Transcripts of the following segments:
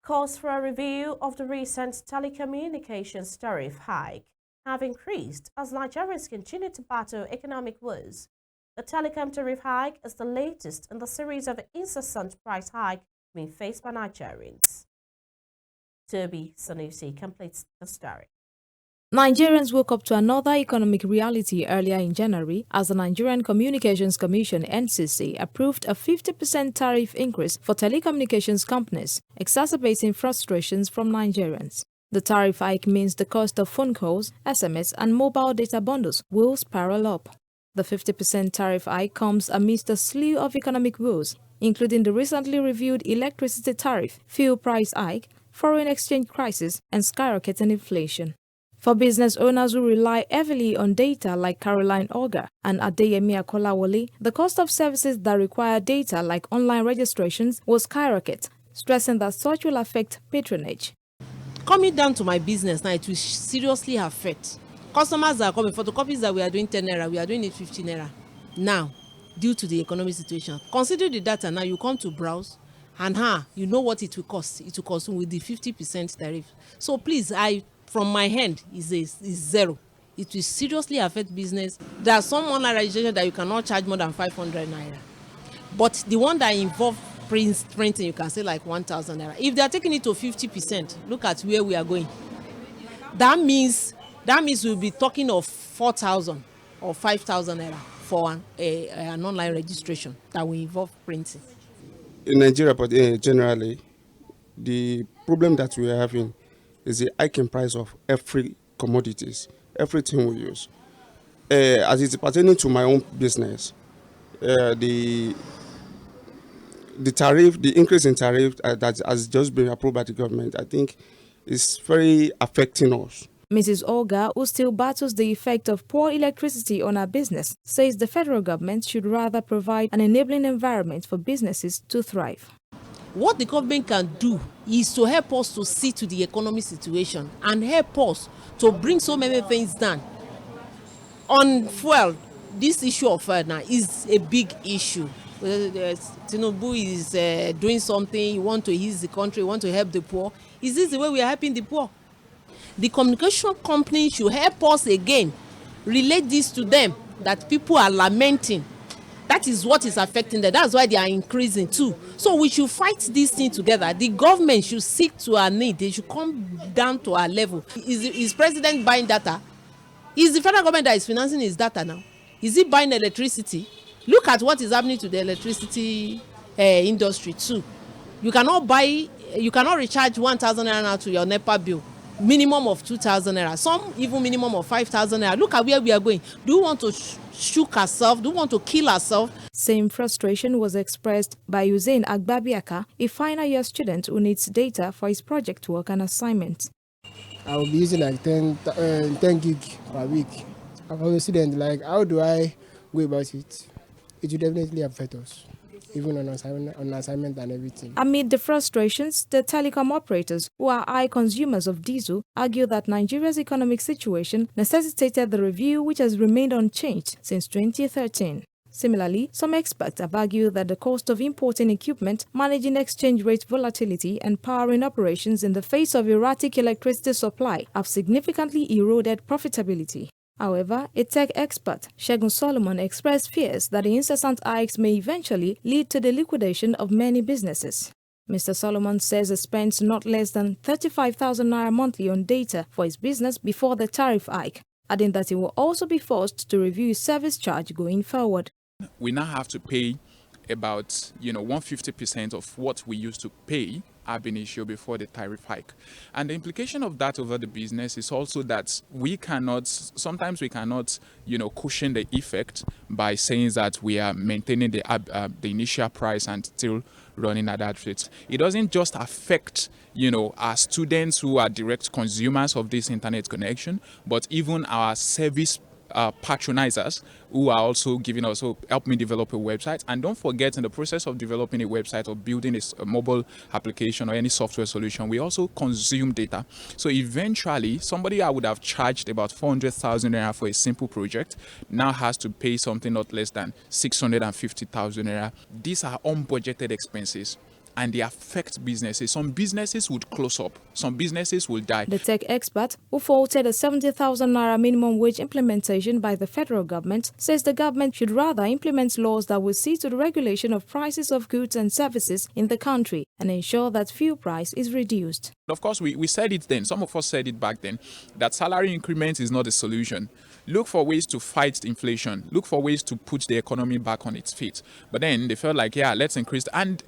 Costs for a review of the recent telecommunications tariff hike have increased as Nigerians continue to battle economic woes. The telecom tariff hike is the latest in the series of incessant price hikes being faced by Nigerians. Toby Sanusi completes the story. Nigerians woke up to another economic reality earlier in January as the Nigerian Communications Commission (NCC) approved a 50% tariff increase for telecommunications companies, exacerbating frustrations from Nigerians. The tariff hike means the cost of phone calls, SMS, and mobile data bundles will spiral up. The 50% tariff hike comes amidst a slew of economic woes, including the recently reviewed electricity tariff, fuel price hike, foreign exchange crisis, and skyrocketing inflation. For business owners who rely heavily on data like Caroline Olga and Adeyemi Akolawole, the cost of services that require data like online registrations will skyrocket, stressing that such will affect patronage. Coming down to my business now, it will seriously affect. Customers are coming. Photocopies that we are doing 10 naira, we are doing it 50 naira. Now, due to the economic situation, consider the data now, you come to browse, and you know what it will cost. It will cost with the 50% tariff. So please, from my hand is zero. It will seriously affect business. There are some online registration that you cannot charge more than 500 naira. But the one that involve printing, you can say like 1,000 naira. If they are taking it to 50%, look at where we are going. That means we'll be talking of 4,000 or 5,000 naira for an online registration that will involve printing. In Nigeria, but generally, the problem that we are having is the hiking price of every commodities, everything we use. As it's pertaining to my own business, the tariff, the increase in tariff that has just been approved by the government, I think is very affecting us. Mrs. Olga, who still battles the effect of poor electricity on her business, says the federal government should rather provide an enabling environment for businesses to thrive. What the government can do is to help us to see to the economic situation and help us to bring so many things down. On fuel, this issue of fuel now is a big issue. Tinubu is doing something, you want to ease the country, you want to help the poor. Is this the way we are helping the poor? The communication company should help us again, relate this to them, that people are lamenting. That is what is affecting them. That's why they are increasing too. So we should fight this thing together. The government should seek to our need. They should come down to our level. Is president buying data? Is the federal government that is financing his data now? Is he buying electricity? Look at what is happening to the electricity industry too. You cannot recharge 1,000 naira now to your NEPA bill. Minimum of 2,000 naira. Some even minimum of 5,000 naira. Look at where we are going. Do we want to shook ourselves? Do we want to kill ourselves? Same frustration was expressed by Hussein Agbabiaka, a final year student who needs data for his project work and assignment. I will be using like 10 gig per week. I'm a student, like how do I go about it? It will definitely affect us, even on assignment and everything. Amid the frustrations, the telecom operators, who are high consumers of diesel, argue that Nigeria's economic situation necessitated the review, which has remained unchanged since 2013. Similarly, some experts have argued that the cost of importing equipment, managing exchange rate volatility, and powering operations in the face of erratic electricity supply have significantly eroded profitability. However, a tech expert, Segun Solomon, expressed fears that the incessant hikes may eventually lead to the liquidation of many businesses. Mr. Solomon says he spends not less than 35,000 naira monthly on data for his business before the tariff hike, adding that he will also be forced to review his service charge going forward. We now have to pay about 150% of what we used to pay ab initio before the tariff hike. And the implication of that over the business is also that sometimes we cannot cushion the effect by saying that we are maintaining the initial price and still running at that rate. It doesn't just affect our students who are direct consumers of this internet connection, but even our service patronizers who are also giving us, help me develop a website. And don't forget, in the process of developing a website or building a mobile application or any software solution, we also consume data. So eventually, somebody I would have charged about 400,000 naira for a simple project now has to pay something not less than 650,000 naira. These are unbudgeted expenses. and they affect businesses. Some businesses would close up. Some businesses will die. The tech expert, who faulted a 70,000 naira minimum wage implementation by the federal government, says the government should rather implement laws that will see to the regulation of prices of goods and services in the country and ensure that fuel price is reduced. Of course, we said it then. Some of us said it back then, that salary increment is not a solution. Look for ways to fight inflation. Look for ways to put the economy back on its feet. But then they felt like, yeah, let's increase. And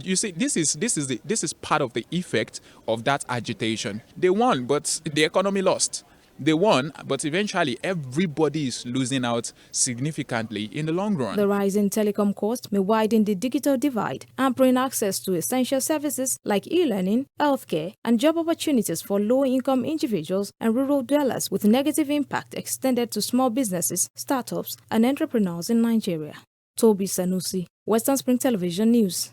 you see, this is part of the effect of that agitation. They won, but the economy lost. They won, but eventually everybody is losing out significantly in the long run. The rise in telecom costs may widen the digital divide, hampering access to essential services like e-learning, healthcare, and job opportunities for low-income individuals and rural dwellers, with negative impact extended to small businesses, startups, and entrepreneurs in Nigeria. Toby Sanusi, Western Spring Television News.